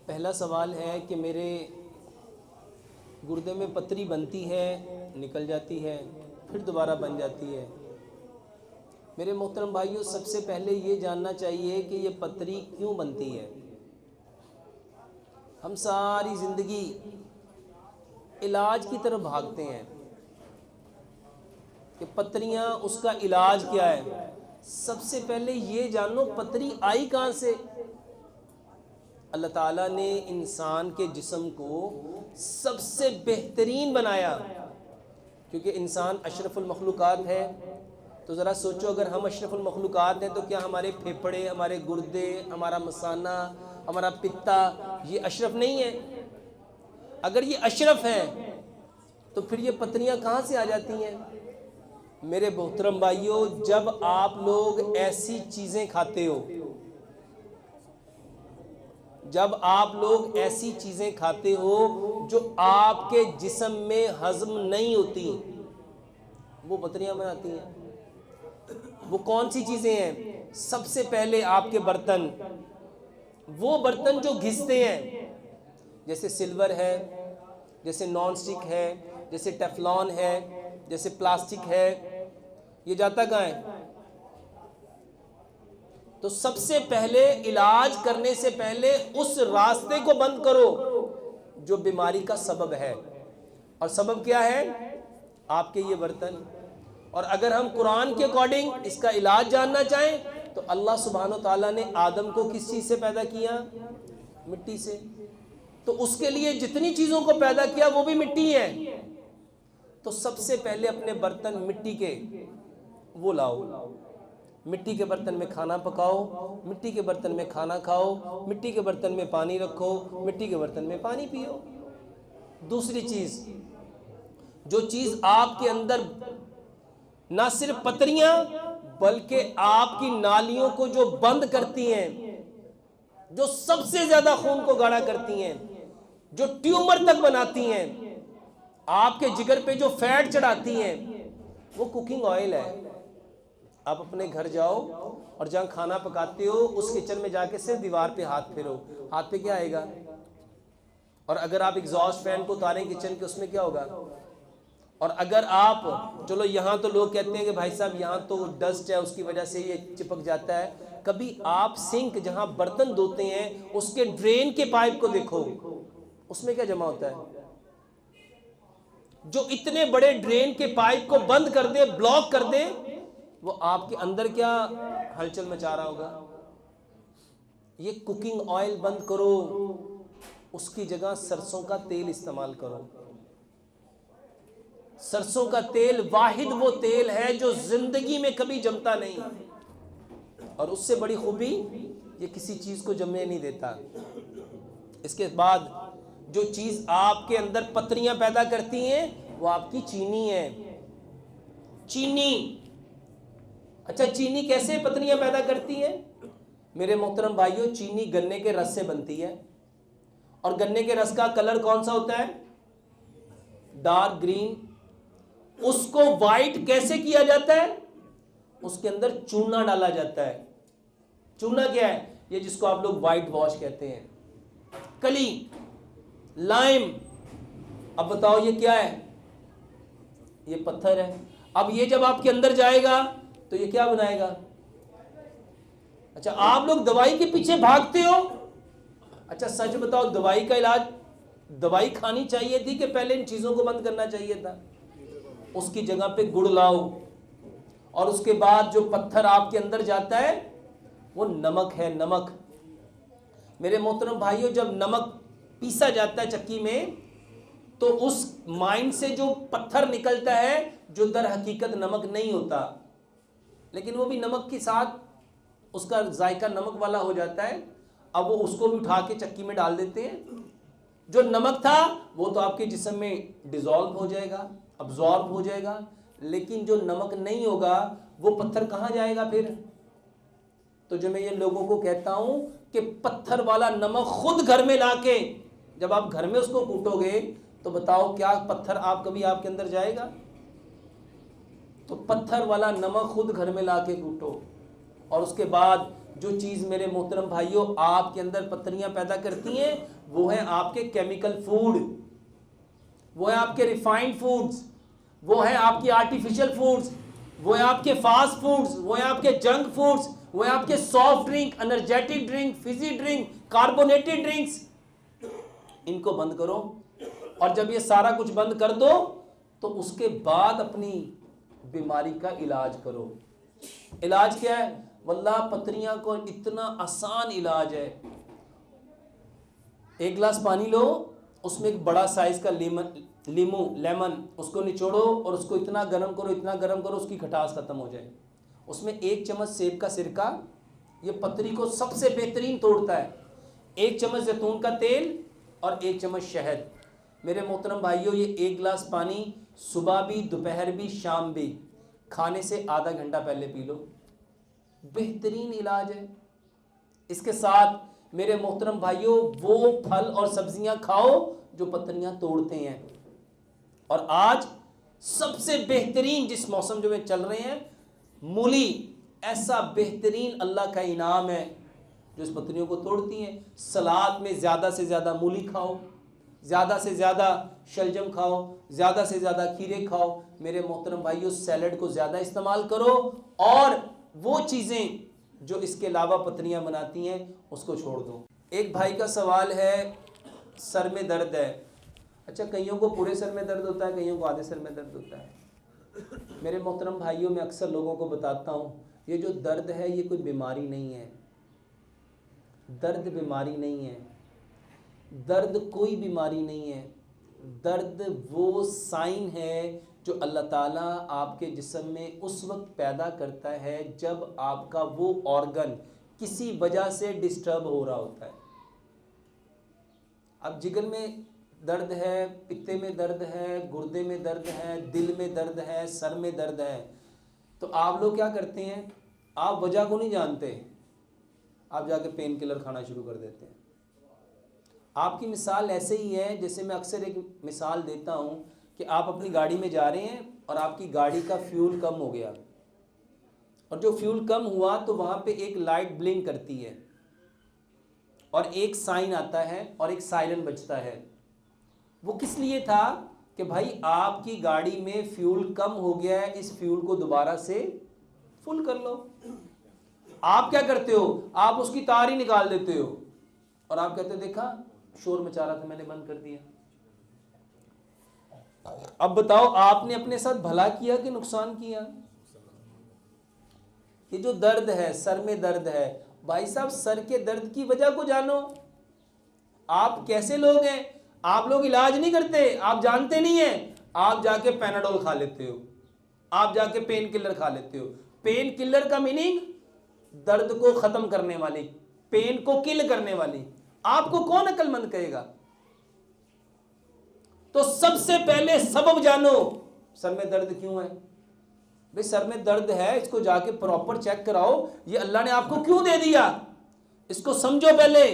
पहला सवाल है कि मेरे गुर्दे में पथरी बनती है, निकल जाती है, फिर दोबारा बन जाती है। मेरे मोहतरम भाइयों, सबसे पहले ये जानना चाहिए कि ये पथरी क्यों बनती है। हम सारी ज़िंदगी इलाज की तरफ भागते हैं कि पथरियाँ, उसका इलाज क्या है। सबसे पहले ये जानो पथरी आई कहाँ से। अल्लाह ताला ने इंसान के जिस्म को सबसे बेहतरीन बनाया, क्योंकि इंसान अशरफुल मखलूक़ात है। तो ज़रा सोचो, अगर हम अशरफुल मखलूक़ात हैं तो क्या हमारे फेफड़े, हमारे गुर्दे, हमारा मसाना, हमारा पित्ता ये अशरफ नहीं है? अगर ये अशरफ है तो फिर ये पथरियाँ कहाँ से आ जाती हैं? मेरे मोहतरम भाइयों, जब आप लोग ऐसी चीज़ें खाते हो, जब आप लोग ऐसी चीज़ें खाते हो जो आपके जिस्म में हज़म नहीं होती, वो पथरियाँ बनाती हैं। वो कौन सी चीज़ें हैं? सबसे पहले आपके बर्तन, वो बर्तन जो घिसते हैं, जैसे सिल्वर है, जैसे नॉन स्टिक है, जैसे टेफलॉन है, जैसे प्लास्टिक है, ये जाता कहाँ है? तो सबसे पहले इलाज करने से पहले उस रास्ते को बंद करो जो बीमारी का सबब है। और सबब क्या है? आपके ये बर्तन। और अगर हम कुरान के अकॉर्डिंग इसका इलाज जानना चाहें तो अल्लाह सुब्हानो ताला ने आदम को किस चीज़ से पैदा किया? मिट्टी से। तो उसके लिए जितनी चीज़ों को पैदा किया वो भी मिट्टी है। तो सबसे पहले अपने बर्तन मिट्टी के वो लाओ, मिट्टी के बर्तन में खाना पकाओ, मिट्टी के बर्तन में खाना खाओ, मिट्टी के बर्तन में पानी रखो, मिट्टी के बर्तन में पानी पियो। दूसरी चीज़, जो चीज़ आपके अंदर ना सिर्फ पथरियाँ बल्कि आपकी नालियों को जो बंद करती हैं, जो सबसे ज़्यादा खून को गाढ़ा करती हैं, जो ट्यूमर तक बनाती हैं, आपके जिगर पे जो फैट चढ़ाती हैं, वो कुकिंग ऑयल है। आप अपने घर जाओ और जहाँ खाना पकाते हो उस किचन में जाके सिर्फ दीवार पे हाथ फेरो, हाथ पे क्या आएगा? और अगर आप एग्जॉस्ट फैन को उतारें किचन के, उसमें क्या होगा? और अगर आप, चलो यहाँ तो लोग कहते हैं कि भाई साहब यहाँ तो डस्ट है उसकी वजह से ये चिपक जाता है। कभी आप सिंक जहाँ बर्तन धोते हैं उसके ड्रेन के पाइप को देखो, उसमें क्या जमा होता है? जो इतने बड़े ड्रेन के पाइप को बंद कर दे, ब्लॉक कर दे, वो आपके अंदर क्या हलचल मचा रहा होगा? ये कुकिंग ऑयल बंद करो, उसकी जगह सरसों का तेल इस्तेमाल करो। सरसों का तेल वाहिद वो तेल है जो जिंदगी में कभी जमता नहीं, और उससे बड़ी खूबी ये किसी चीज को जमने नहीं देता। इसके बाद जो चीज आपके अंदर पथरियां पैदा करती हैं वो आपकी चीनी है। चीनी, अच्छा चीनी कैसे पथरियां पैदा करती है? मेरे मोहतरम भाइयों, चीनी गन्ने के रस से बनती है। और गन्ने के रस का कलर कौन सा होता है? Dark green. उसको वाइट कैसे किया जाता है? उसके अंदर चूना डाला जाता है। चूना क्या है? ये जिसको आप लोग व्हाइट वॉश कहते हैं। कली, लाइम। अब बताओ ये क्या है? ये पत्थर है। अब ये जब आपके अंदर जाएगा तो ये क्या बनाएगा? अच्छा, आप लोग दवाई के पीछे भागते हो। अच्छा सच बताओ, दवाई का इलाज, दवाई खानी चाहिए थी कि पहले इन चीजों को बंद करना चाहिए था? उसकी जगह पे गुड़ लाओ, और उसके बाद जो पत्थर आपके अंदर जाता है वो नमक है, नमक। मेरे मोहतरम भाइयों, जब नमक पीसा जाता है चक्की में तो उस माइंड से जो पत्थर निकलता है जो दर हकीकत नमक नहीं होता, लेकिन वो भी नमक के साथ उसका जायका नमक वाला हो जाता है। अब वो उसको भी उठा के चक्की में डाल देते हैं। जो नमक था वो तो आपके जिस्म में डिसॉल्व हो जाएगा, अब्जॉर्ब हो जाएगा, लेकिन जो नमक नहीं होगा वो पत्थर कहाँ जाएगा फिर? तो जो मैं ये लोगों को कहता हूं कि पत्थर वाला नमक खुद घर में लाके, जब आप घर में उसको कूटोगे तो बताओ क्या पत्थर आप कभी आपके अंदर जाएगा? तो पत्थर वाला नमक खुद घर में लाके कूटो, और उसके बाद जो चीज मेरे मोहतरम भाइयों आपके अंदर पत्थरियां पैदा करती हैं वो है आपके केमिकल फूड, वो है आपके रिफाइंड फूड्स, वो है आपकी आर्टिफिशियल फूड्स, वो है आपके फास्ट फूड्स, वो है आपके जंक फूड्स, वो है आपके soft drink, energetic drink, Fiji drink, carbonated drinks. इनको बंद करो, और जब ये सारा कुछ बंद कर दो तो उसके बाद अपनी बीमारी का इलाज करो। इलाज क्या है? वल्लाह पत्रियां को इतना आसान इलाज है। एक गिलास पानी लो, उसमें एक बड़ा साइज का लेमन उसको निचोड़ो और उसको इतना गर्म करो, इतना गर्म करो उसकी खटास खत्म हो जाए। उसमें 1 चम्मच सेब का सिरका, ये पतरी को सबसे बेहतरीन तोड़ता है। 1 चम्मच जैतून का तेल और 1 चम्मच शहद। मेरे मोहतरम भाइयों, ये 1 गिलास पानी सुबह भी, दोपहर भी, शाम भी, खाने से आधा घंटा पहले पी लो, बेहतरीन इलाज है। इसके साथ मेरे मोहतरम भाइयों वो फल और सब्जियां खाओ जो पत्रियां तोड़ते हैं। और आज सबसे बेहतरीन जिस मौसम जो में चल रहे हैं, मूली ऐसा बेहतरीन अल्लाह का इनाम है जो इस पत्रियों को तोड़ती हैं। सलाद में ज़्यादा से ज़्यादा मूली खाओ, ज़्यादा से ज़्यादा शलजम खाओ, ज़्यादा से ज़्यादा खीरे खाओ। मेरे मोहतरम भाइयों, सैलड को ज़्यादा इस्तेमाल करो और वो चीज़ें जो इसके अलावा पत्रियां बनाती हैं उसको छोड़ दो। एक भाई का सवाल है, सर में दर्द है। अच्छा, कईयों को पूरे सर में दर्द होता है, कईयों को आधे सर में दर्द होता है। मेरे मोहतरम भाइयों, मैं अक्सर लोगों को बताता हूँ, ये जो दर्द है ये कोई बीमारी नहीं है। दर्द बीमारी नहीं है, दर्द कोई बीमारी नहीं है। दर्द वो साइन है जो अल्लाह ताला आपके जिस्म में उस वक्त पैदा करता है जब आपका वो ऑर्गन किसी वजह से डिस्टर्ब हो रहा होता है। अब जिगर में दर्द है, पित्ते में दर्द है, गुर्दे में दर्द है, दिल में दर्द है, सर में दर्द है, तो आप लोग क्या करते हैं? आप वजह को नहीं जानते, आप जाके पेन किलर खाना शुरू कर देते हैं। आपकी मिसाल ऐसे ही है जैसे मैं अक्सर एक मिसाल देता हूँ कि आप अपनी गाड़ी में जा रहे हैं और आपकी गाड़ी का फ्यूल कम हो गया, और जो फ्यूल कम हुआ तो वहाँ पे एक लाइट ब्लिंक करती है और एक साइन आता है और एक सायरन बजता है। वो किस लिए था? कि भाई आपकी गाड़ी में फ्यूल कम हो गया है, इस फ्यूल को दोबारा से फुल कर लो। आप क्या करते हो? आप उसकी तार ही निकाल देते हो और आप कहते हो देखा शोर मचा रहा था, मैंने बंद कर दिया। अब बताओ आपने अपने साथ भला किया कि नुकसान किया? ये जो दर्द है, सर में दर्द है, भाई साहब सर के दर्द की वजह को जानो। आप कैसे लोग हैं? आप लोग इलाज नहीं करते, आप जानते नहीं हैं, आप जाके पैनाडोल खा लेते हो, आप जाके पेन किलर खा लेते हो। पेन किलर का मीनिंग दर्द को खत्म करने वाली, पेन को किल करने वाली। आपको कौन अक्लमंद कहेगा? तो सबसे पहले सबब जानो, सर में दर्द क्यों है? भाई सर में दर्द है, इसको जाके प्रॉपर चेक कराओ, ये अल्लाह ने आपको क्यों दे दिया, इसको समझो पहले।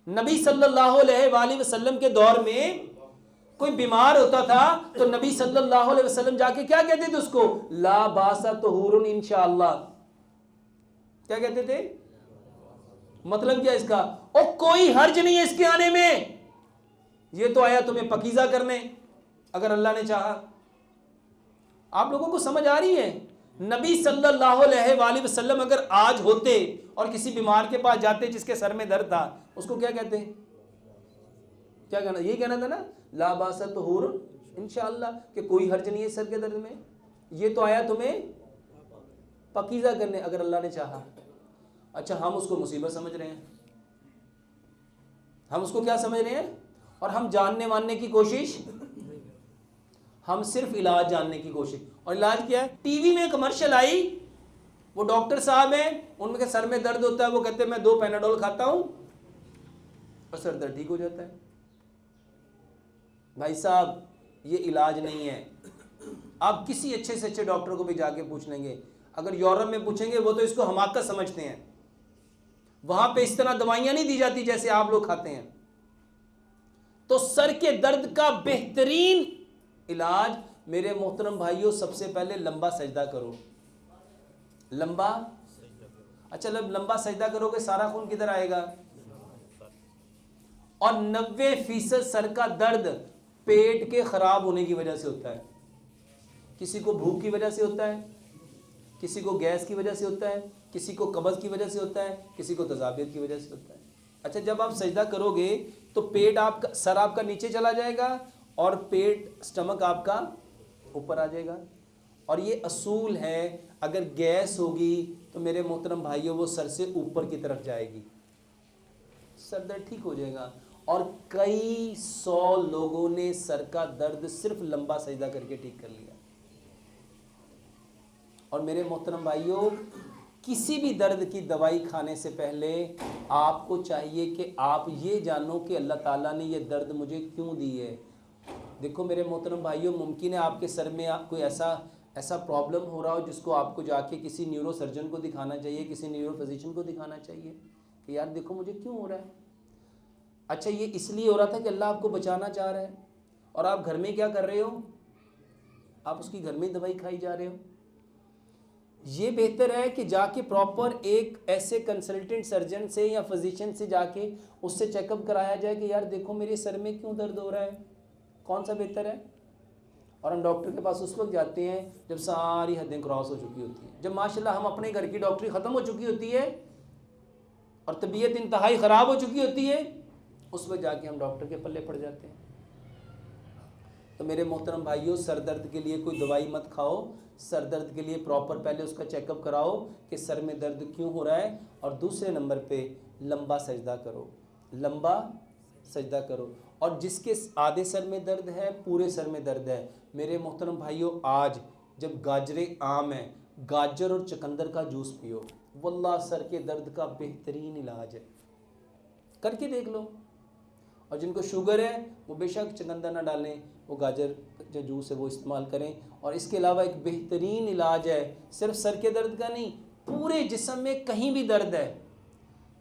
नबी सल्लल्लाहु अलैहि वसल्लम के दौर में कोई बीमार होता था तो नबी सल्लल्लाहु अलैहि वसल्लम जाके क्या कहते थे उसको? ला बासा तहुरुन इंशाअल्लाह। क्या कहते थे? मतलब क्या इसका? और कोई हर्ज नहीं है इसके आने में, ये तो आया तुम्हें पकीजा करने अगर अल्लाह ने चाहा। आप लोगों को समझ आ रही है? नबी सल्लल्लाहु अलैहि वसल्लम अगर आज होते और किसी बीमार के पास जाते जिसके सर में दर्द था, उसको क्या कहते? क्या कहना? ये कहना था ना, ला बासा तहुरुन इंशाअल्लाह, कि कोई हर्ज नहीं है सर के दर्द में, ये तो आया तुम्हें पकीजा करने अगर अल्लाह ने चाहा। अच्छा, हम उसको मुसीबत समझ रहे हैं, हम उसको क्या समझ रहे हैं? और हम जानने मानने की कोशिश, हम सिर्फ इलाज जानने की कोशिश। और इलाज क्या है? टीवी में कमर्शियल आई, वो डॉक्टर साहब हैं, उनके सर में दर्द होता है, वो कहते हैं मैं 2 पैनाडोल खाता हूं और सर दर्द ठीक हो जाता है। भाई साहब ये इलाज नहीं है। आप किसी अच्छे से अच्छे डॉक्टर को भी जाके पूछ लेंगे, अगर यूरोप में पूछेंगे वो तो इसको हमाकत समझते हैं, वहां पे इस तरह दवाइयां नहीं दी जाती जैसे आप लोग खाते हैं। तो सर के दर्द का बेहतरीन इलाज मेरे मोहतरम भाइयों, सबसे पहले लंबा सजदा करो। लंबा, अच्छा, जब लंबा सजदा करोगे सारा खून किधर आएगा? और 90% सर का दर्द पेट के खराब होने की वजह से होता है। किसी को भूख की वजह से होता है, किसी को गैस की वजह से होता है, किसी को कब्ज की वजह से होता है, किसी को तजाबियत की वजह से होता है। अच्छा, जब आप सजदा करोगे तो पेट आपका, सर आपका नीचे चला जाएगा और पेट, स्टमक आपका ऊपर आ जाएगा। और ये असूल है, अगर गैस होगी तो मेरे मोहतरम भाइयों वो सर से ऊपर की तरफ जाएगी, सर दर्द ठीक हो जाएगा। और कई 100 लोगों ने सर का दर्द सिर्फ लंबा सजदा करके ठीक कर लिया। और मेरे मोहतरम भाइयों, किसी भी दर्द की दवाई खाने से पहले आपको चाहिए कि आप ये जानो कि अल्लाह ताला ने ये दर्द मुझे क्यों दी है। देखो मेरे मोहतरम भाइयों, मुमकिन है आपके सर में कोई ऐसा प्रॉब्लम हो रहा हो जिसको आपको जाके किसी न्यूरो सर्जन को दिखाना चाहिए, किसी न्यूरो फिजिशियन को दिखाना चाहिए कि यार देखो मुझे क्यों हो रहा है। अच्छा, ये इसलिए हो रहा था कि अल्लाह आपको बचाना चाह रहा है, और आप घर में क्या कर रहे हो? आप उसकी घर में दवाई खाई जा रहे हो। ये बेहतर है कि जाके प्रॉपर एक ऐसे कंसल्टेंट सर्जन से या फिजिशियन से जाके उससे चेकअप कराया जाए कि यार देखो मेरे सर में क्यों दर्द हो रहा है, कौन सा बेहतर है। और हम डॉक्टर के पास उस वक्त जाते हैं जब सारी हदें क्रॉस हो चुकी होती हैं, जब माशाल्लाह हम अपने घर की डॉक्टरी ख़त्म हो चुकी होती है और तबीयत इंतहाई ख़राब हो चुकी होती है, उस वक्त जाके हम डॉक्टर के पल्ले पड़ जाते हैं। तो मेरे मोहतरम भाइयों, सर दर्द के लिए कोई दवाई मत खाओ। सर दर्द के लिए प्रॉपर पहले उसका चेकअप कराओ कि सर में दर्द क्यों हो रहा है। और दूसरे नंबर पे लंबा सजदा करो, लंबा सजदा करो। और जिसके आधे सर में दर्द है, पूरे सर में दर्द है, मेरे मोहतरम भाइयों, आज जब गाजरे आम है, गाजर और चुकंदर का जूस पियो, वल्लाह सर के दर्द का बेहतरीन इलाज है, करके देख लो। और जिनको शुगर है वो बेशक चुकंदर ना डालें, वो गाजर जो जूस है वो इस्तेमाल करें। और इसके अलावा एक बेहतरीन इलाज है, सिर्फ सर के दर्द का नहीं, पूरे जिस्म में कहीं भी दर्द है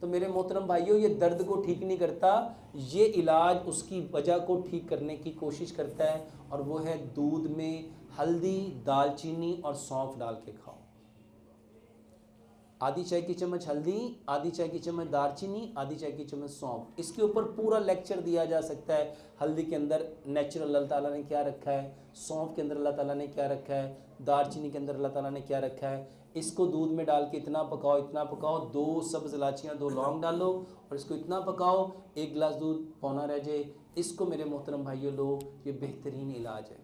तो मेरे मोहतरम भाइयों, ये दर्द को ठीक नहीं करता, ये इलाज उसकी वजह को ठीक करने की कोशिश करता है। और वो है दूध में हल्दी, दालचीनी और सौंफ डाल के खाओ। आधी चाय की चम्मच हल्दी, आधी चाय की चम्मच दालचीनी, आधी चाय की चम्मच सौंफ। इसके ऊपर पूरा लेक्चर दिया जा सकता है। हल्दी के अंदर नेचुरल अल्लाह ताला ने क्या रखा है, सौंफ के अंदर अल्लाह ताला ने क्या रखा है, दालचीनी के अंदर अल्लाह ताला ने क्या रखा है। इसको दूध में डाल के इतना पकाओ, इतना पकाओ, 2 सब्ज़ इलायचियाँ, 2 लौंग डालो और इसको इतना पकाओ, 1 गिलास दूध पौना रह जाए। इसको मेरे मोहतरम भाइयों लो, ये बेहतरीन इलाज है।